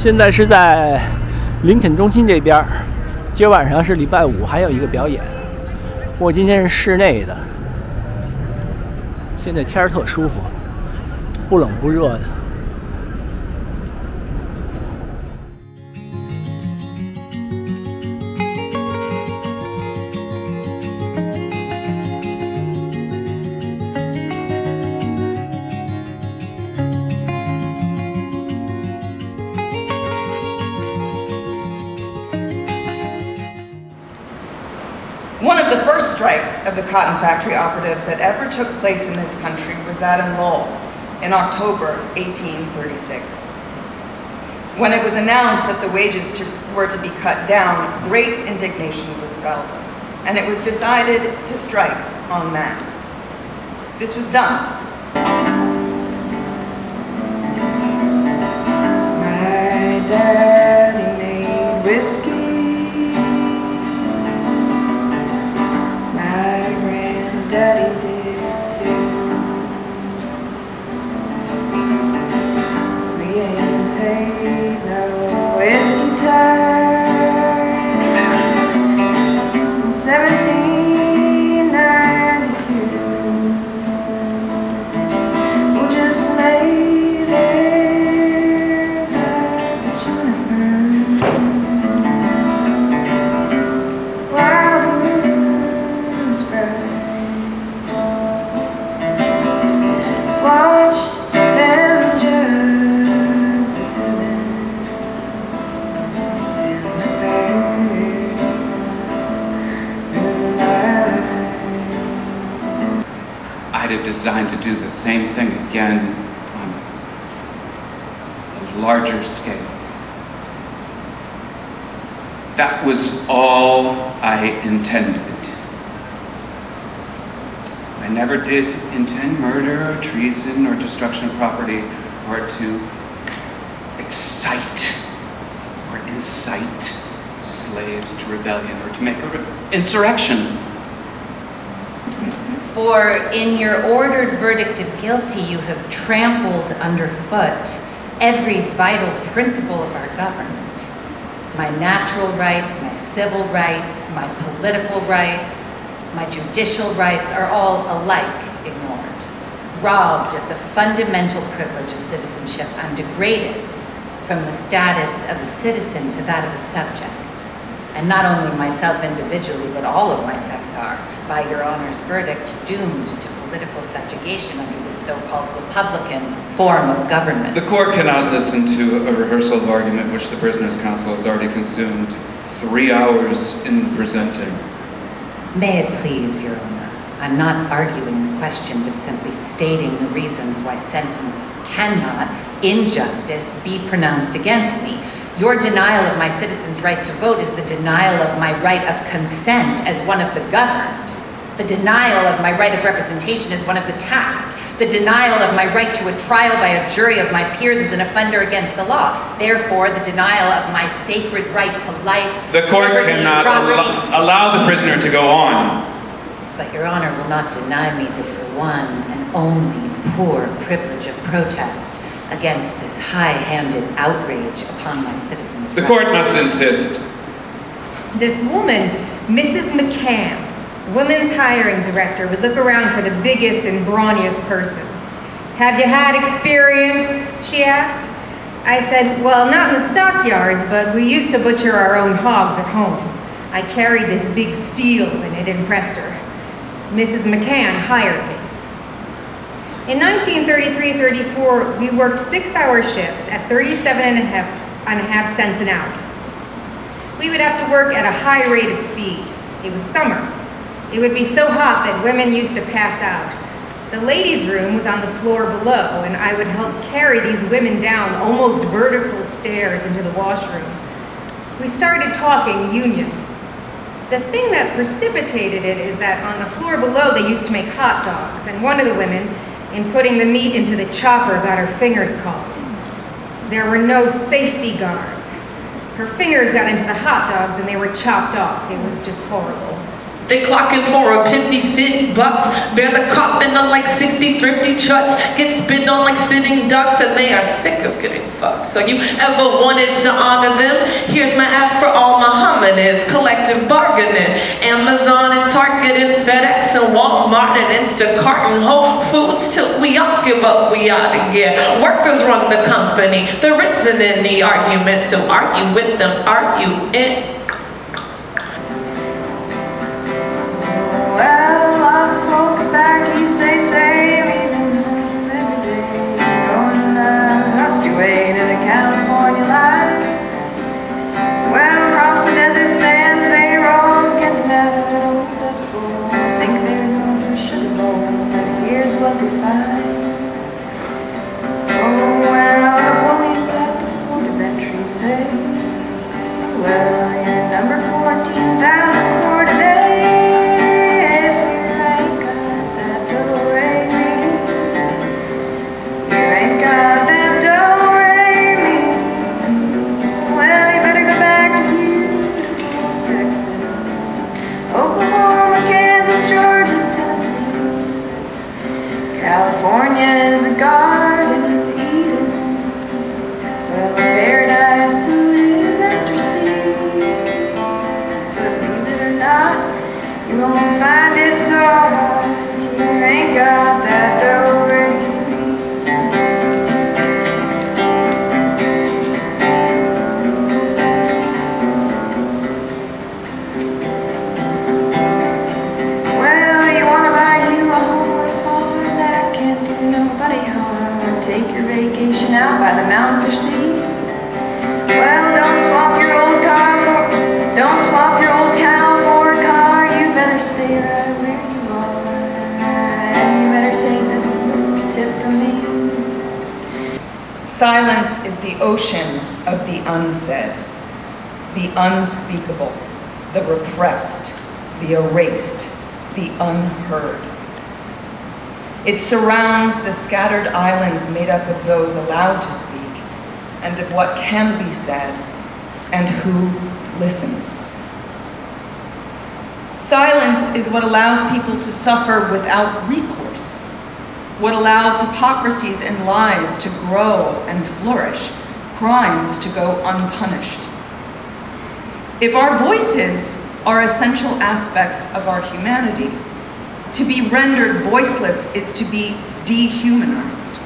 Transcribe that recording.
现在是在林肯中心这边，今儿晚上是礼拜五，还有一个表演。不过今天是室内的，现在天儿特舒服，不冷不热的。One of the first strikes of the cotton factory operatives that ever took place in this country was that in Lowell in October 1836. When it was announced that the wages were to be cut down, great indignation was felt, and it was decided to strike en masse. This was done. My daddy made whiskey. Daddy did too. We ain't paid no whiskey tax since 1792. We'll just lay there like a juniper while the moon's bright. Watch them jugs of filling in the moonlight. I'd have designed to do the same thing again on a larger scale. That was all I intended. I never did intend murder or treason or destruction of property or to excite or incite slaves to rebellion or to make an insurrection. For in your ordered verdict of guilty, you have trampled underfoot every vital principle of our government. My natural rights, my civil rights, my political rights, my judicial rights are all alike ignored. Robbed of the fundamental privilege of citizenship, I'm degraded from the status of a citizen to that of a subject. And not only myself individually, but all of my sex are, by your Honor's verdict, doomed to political subjugation under this so-called Republican form of government. The court cannot listen to a rehearsal of argument which the prisoner's counsel has already consumed 3 hours in presenting. May it please, Your Honor, I'm not arguing the question, but simply stating the reasons why sentence cannot, in justice, be pronounced against me. Your denial of my citizens' right to vote is the denial of my right of consent as one of the governed. The denial of my right of representation as one of the taxed. The denial of my right to a trial by a jury of my peers as an offender against the law. Therefore, the denial of my sacred right to life, the court cannot allow the prisoner to go on. But Your Honor will not deny me this one and only poor privilege of protest against this high-handed outrage upon my citizens' The court must insist. This woman, Mrs. McCann, Women's Hiring Director, would look around for the biggest and brawniest person. "Have you had experience?" she asked. I said, "Well, not in the stockyards, but we used to butcher our own hogs at home." I carried this big steel and it impressed her. Mrs. McCann hired me. In 1933-34, we worked 6-hour shifts at 37.5 cents an hour. We would have to work at a high rate of speed. It was summer. It would be so hot that women used to pass out. The ladies' room was on the floor below, and I would help carry these women down almost vertical stairs into the washroom. We started talking union. The thing that precipitated it is that on the floor below they used to make hot dogs, and one of the women, in putting the meat into the chopper, got her fingers caught. There were no safety guards. Her fingers got into the hot dogs and they were chopped off. It was just horrible. They clocking for a pithy $50, bear the coffin on like 60 thrifty trucks, get spit on like sitting ducks, and they are sick of getting fucked. So you ever wanted to honor them? Here's my ask for all my hominids, collective bargaining. Amazon and Target and FedEx and Walmart and Instacart and Whole Foods till we all give up, we oughta get. Workers run the company, there isn't any argument, so argue with them, argue in. Well, lots of folks back east, they say, leaving home every day, going across your way to the California line. Well, across the desert sands they roll, getting out of that old dust bowl. Think they're going for a sugar bowl, but here's what they find. Oh, well, the police at the port of entry say, well, you're number 14,000 for today. California is a garden of Eden, well, a paradise to live and to see. But believe it or not, you won't find it so hard if you ain't got that do-re-mi. Well, you want to buy you a home or a farm that can't do nobody harm, or take your vacation out by the mountains or sea. Well, don't swap your old cow for a car. You better stay right where you are, and you better take this little tip from me. Silence is the ocean of the unsaid, the unspeakable, the repressed, the erased, the unheard. It surrounds the scattered islands made up of those allowed to speak, and of what can be said, and who listens. Silence is what allows people to suffer without recourse, what allows hypocrisies and lies to grow and flourish, crimes to go unpunished. If our voices are essential aspects of our humanity, to be rendered voiceless is to be dehumanized.